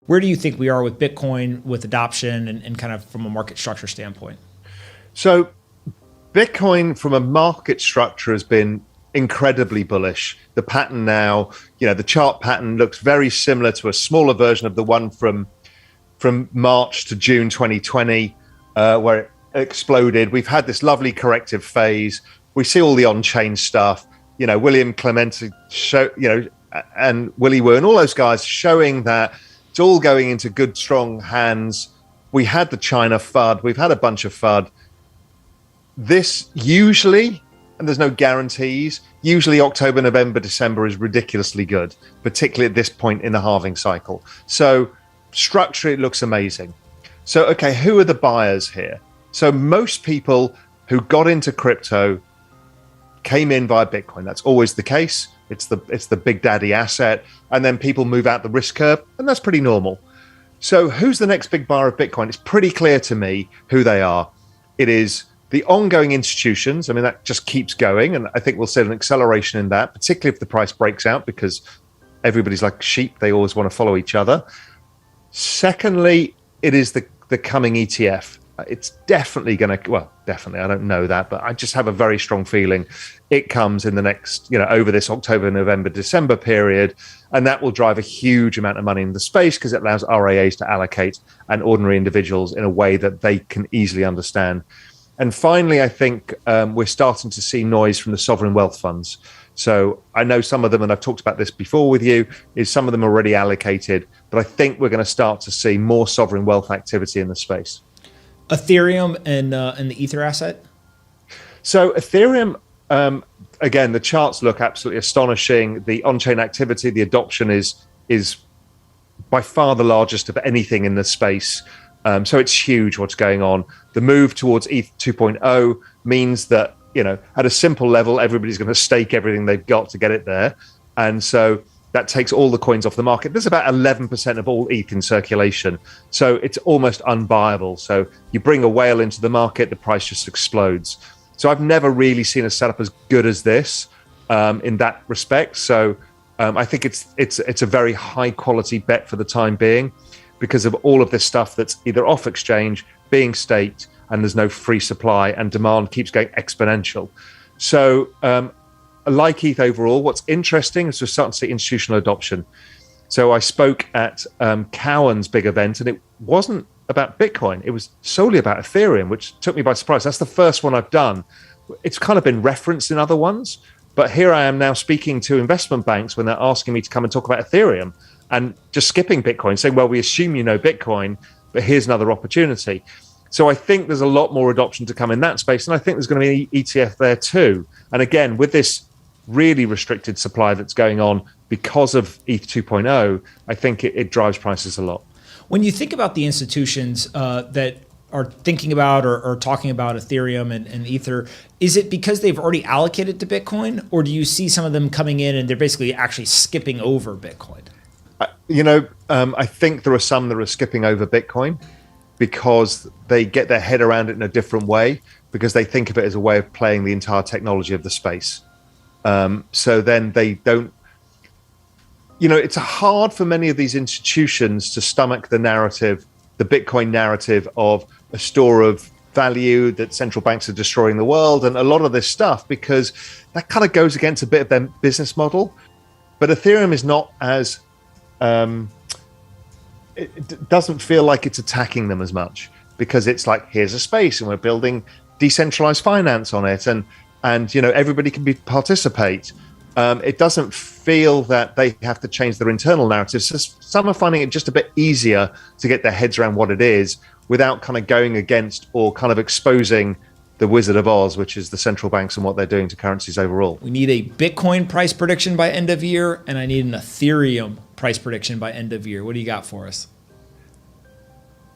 where do you think we are with Bitcoin, with adoption, and kind of from a market structure standpoint? So Bitcoin from a market structure has been incredibly bullish. The pattern now, the chart pattern looks very similar to a smaller version of the one from March to June 2020, where it exploded. We've had this lovely corrective phase. We see all the on-chain stuff, William Clemente and Willy Woo and all those guys showing that it's all going into good, strong hands. We had the China FUD. We've had a bunch of FUD. This usually, and there's no guarantees, usually October, November, December is ridiculously good, particularly at this point in the halving cycle. So structurally, it looks amazing. So, okay, who are the buyers here? So most people who got into crypto came in via Bitcoin. That's always the case. It's the big daddy asset. And then people move out the risk curve, and that's pretty normal. So who's the next big buyer of Bitcoin? It's pretty clear to me who they are. It is the ongoing institutions. I mean, that just keeps going. And I think we'll see an acceleration in that, particularly if the price breaks out, because everybody's like sheep. They always want to follow each other. Secondly, it is the coming ETF. It's definitely going to, well, definitely, I don't know that, but I just have a very strong feeling it comes in the next, over this October, November, December period. And that will drive a huge amount of money in the space because it allows RIAs to allocate and ordinary individuals in a way that they can easily understand. And finally, I think we're starting to see noise from the sovereign wealth funds. So I know some of them, and I've talked about this before with you, is some of them are already allocated, but I think we're going to start to see more sovereign wealth activity in the space. Ethereum and the Ether asset? So Ethereum, again, the charts look absolutely astonishing. The on-chain activity, the adoption is by far the largest of anything in the space. So it's huge what's going on. The move towards ETH 2.0 means that, at a simple level, everybody's going to stake everything they've got to get it there. And so that takes all the coins off the market. There's about 11% of all ETH in circulation. So it's almost unbuyable. So you bring a whale into the market, the price just explodes. So I've never really seen a setup as good as this in that respect. So I think it's a very high quality bet for the time being because of all of this stuff that's either off exchange, being staked, and there's no free supply, and demand keeps going exponential. So I like ETH overall. What's interesting is we're starting to see institutional adoption. So I spoke at Cowen's big event, and it wasn't about Bitcoin. It was solely about Ethereum, which took me by surprise. That's the first one I've done. It's kind of been referenced in other ones, but here I am now speaking to investment banks when they're asking me to come and talk about Ethereum and just skipping Bitcoin, saying, well, we assume you know Bitcoin, but here's another opportunity. So I think there's a lot more adoption to come in that space, and I think there's going to be an ETF there too. And again, with this really restricted supply that's going on because of ETH 2.0, I think it drives prices a lot. When you think about the institutions that are thinking about or talking about Ethereum and Ether, is it because they've already allocated to Bitcoin, or do you see some of them coming in and they're basically actually skipping over Bitcoin? I think there are some that are skipping over Bitcoin because they get their head around it in a different way, because they think of it as a way of playing the entire technology of the space. So then they don't, it's hard for many of these institutions to stomach the narrative, the Bitcoin narrative of a store of value that central banks are destroying the world and a lot of this stuff, because that kind of goes against a bit of their business model. But Ethereum is not as, it doesn't feel like it's attacking them as much, because it's like, here's a space and we're building decentralized finance on it, and everybody can participate. It doesn't feel that they have to change their internal narratives. So some are finding it just a bit easier to get their heads around what it is without kind of going against or kind of exposing the Wizard of Oz, which is the central banks and what they're doing to currencies overall. We need a Bitcoin price prediction by end of year, and I need an Ethereum price prediction by end of year. What do you got for us?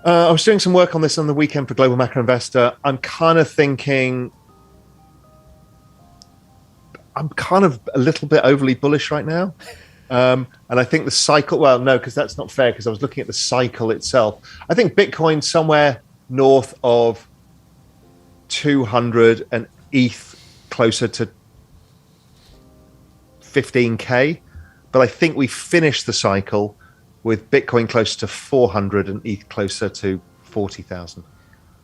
I was doing some work on this on the weekend for Global Macro Investor. I'm kind of thinking, I'm kind of a little bit overly bullish right now. And I think the cycle, well, no, because that's not fair, because I was looking at the cycle itself. I think Bitcoin somewhere north of 200 and ETH closer to 15K. But I think we finished the cycle with Bitcoin closer to 400 and ETH closer to 40,000.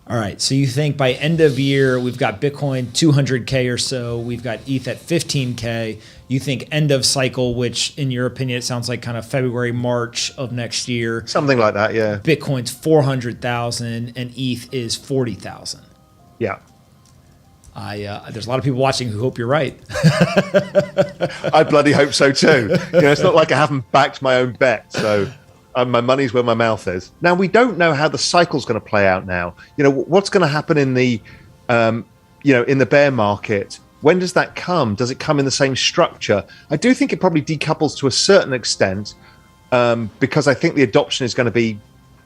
All right. So you think by end of year, we've got Bitcoin 200K or so. We've got ETH at 15K. You think end of cycle, which in your opinion, it sounds like kind of February, March of next year. Something like that, yeah. Bitcoin's 400,000 and ETH is 40,000. Yeah. There's a lot of people watching who hope you're right. I bloody hope so too. It's not like I haven't backed my own bet. So my money's where my mouth is. Now, we don't know how the cycle's going to play out now. What's going to happen in the, in the bear market? When does that come? Does it come in the same structure? I do think it probably decouples to a certain extent because I think the adoption is going to be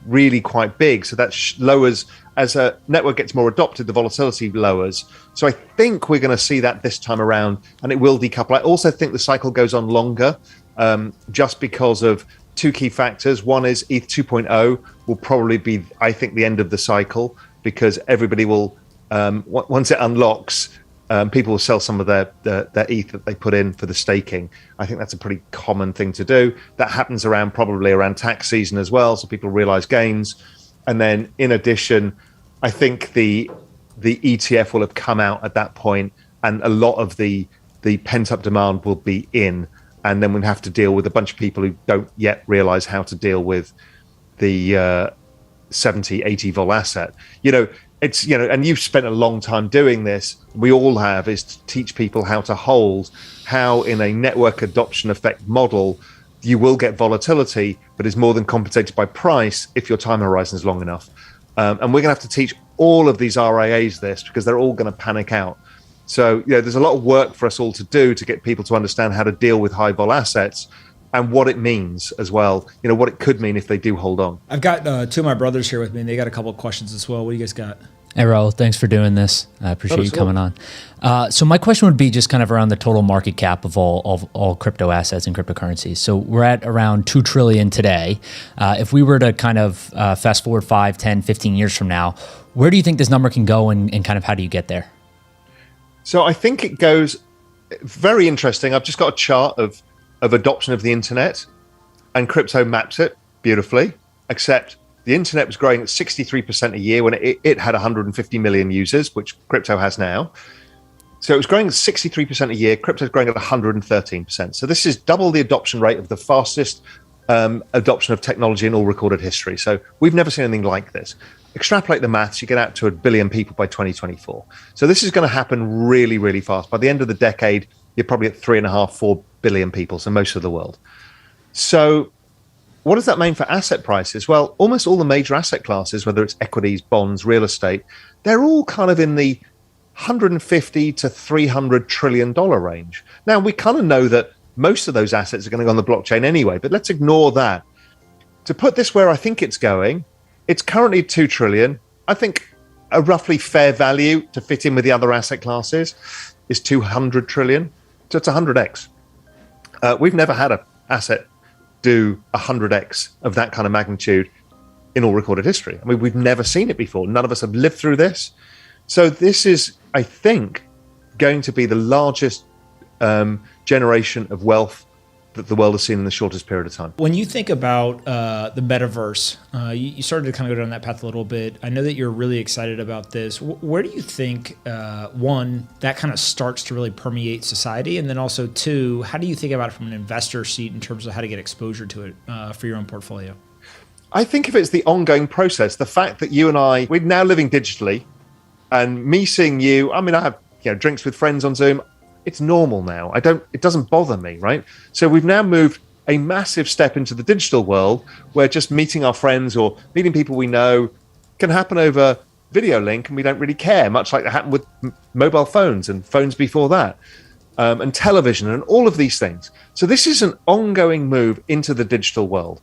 really quite big. So that lowers, as a network gets more adopted, the volatility lowers. So I think we're going to see that this time around, and it will decouple. I also think the cycle goes on longer just because of two key factors. One is ETH 2.0 will probably be, I think, the end of the cycle, because everybody will, once it unlocks, people will sell some of their ETH that they put in for the staking. I think that's a pretty common thing to do. That happens probably around tax season as well, so people realize gains. And then in addition, I think the ETF will have come out at that point, and a lot of the pent-up demand will be in. And then we'll have to deal with a bunch of people who don't yet realize how to deal with the 70, 80 vol asset. And you've spent a long time doing this. We all have, is to teach people how to hold, how in a network adoption effect model, you will get volatility, but is more than compensated by price if your time horizon is long enough. And we're going to have to teach all of these RIAs this, because they're all going to panic out. So, there's a lot of work for us all to do to get people to understand how to deal with high vol assets and what it means as well. What it could mean if they do hold on. I've got two of my brothers here with me, and they got a couple of questions as well. What do you guys got? Hey, Raoul, thanks for doing this. I appreciate you coming on. So my question would be just kind of around the total market cap of all crypto assets and cryptocurrencies. So we're at around 2 trillion today. If we were to kind of fast forward 5, 10, 15 years from now, where do you think this number can go, and kind of how do you get there? So I think it goes very interesting. I've just got a chart of adoption of the internet, and crypto maps it beautifully, except the internet was growing at 63% a year when it had 150 million users, which crypto has now. So it was growing at 63% a year. Crypto is growing at 113%. So this is double the adoption rate of the fastest adoption of technology in all recorded history. So we've never seen anything like this. Extrapolate the maths, you get out to 1 billion people by 2024. So this is going to happen really, really fast. By the end of the decade, you're probably at 3.5, 4 billion people, so most of the world. So what does that mean for asset prices? Well, almost all the major asset classes, whether it's equities, bonds, real estate, they're all kind of in the 150 to $300 trillion range. Now, we kind of know that most of those assets are going to go on the blockchain anyway, but let's ignore that. To put this where I think it's going, it's currently 2 trillion. I think a roughly fair value to fit in with the other asset classes is 200 trillion. So it's 100x. We've never had an asset do 100x of that kind of magnitude in all recorded history. I mean, we've never seen it before. None of us have lived through this. So this is, I think, going to be the largest generation of wealth that the world has seen in the shortest period of time. When you think about the metaverse, you started to kind of go down that path a little bit. I know that you're really excited about this. Where do you think, one, that kind of starts to really permeate society? And then also, two, how do you think about it from an investor seat in terms of how to get exposure to it for your own portfolio? I think if it's the ongoing process, the fact that you and I, we're now living digitally, and me seeing you, I mean, I have drinks with friends on Zoom. It's normal now. It doesn't bother me, right? So we've now moved a massive step into the digital world where just meeting our friends or meeting people we know can happen over video link, and we don't really care, much like that happened with mobile phones and phones before that, and television and all of these things. So this is an ongoing move into the digital world.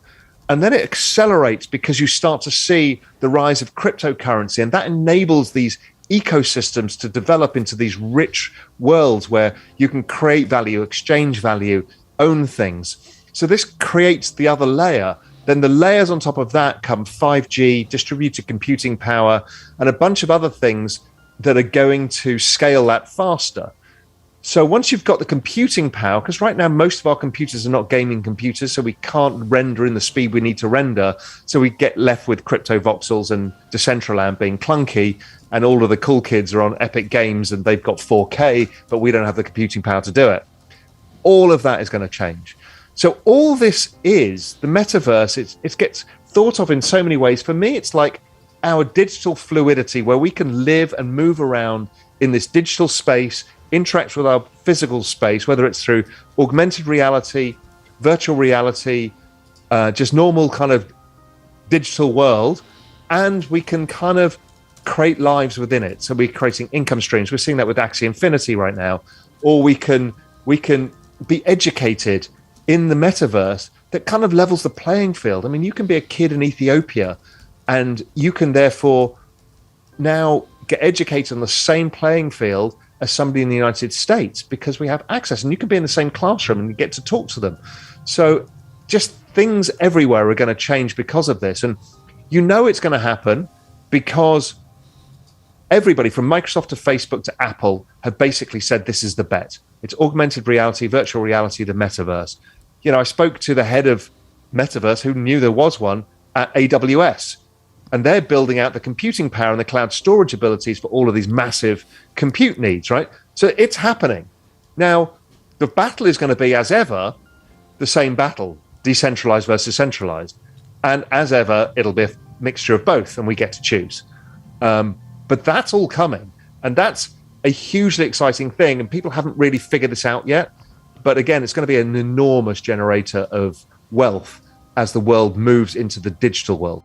And then it accelerates because you start to see the rise of cryptocurrency, and that enables these ecosystems to develop into these rich worlds where you can create value, exchange value, own things. So this creates the other layer. Then the layers on top of that come 5G, distributed computing power, and a bunch of other things that are going to scale that faster. So once you've got the computing power, because right now most of our computers are not gaming computers, so we can't render in the speed we need to render. So we get left with crypto voxels and Decentraland being clunky, and all of the cool kids are on Epic Games and they've got 4K, but we don't have the computing power to do it. All of that is going to change. So all this is the metaverse. It gets thought of in so many ways. For me, it's like our digital fluidity, where we can live and move around in this digital space, interact with our physical space, whether it's through augmented reality, virtual reality, just normal kind of digital world, and we can kind of create lives within it. So we're creating income streams. We're seeing that with Axie Infinity right now. Or we can be educated in the metaverse that kind of levels the playing field. I mean, you can be a kid in Ethiopia and you can therefore now get educated on the same playing field as somebody in the United States, because we have access, and you can be in the same classroom and you get to talk to them. So just things everywhere are going to change because of this. And you know it's going to happen because everybody from Microsoft to Facebook to Apple have basically said this is the bet. It's augmented reality, virtual reality, the metaverse. You know, I spoke to the head of metaverse who knew there was one at AWS. And they're building out the computing power and the cloud storage abilities for all of these massive compute needs, right? So it's happening. Now, the battle is going to be, as ever, the same battle, decentralized versus centralized. And as ever, it'll be a mixture of both, and we get to choose. But that's all coming. And that's a hugely exciting thing. And people haven't really figured this out yet. But again, it's going to be an enormous generator of wealth as the world moves into the digital world.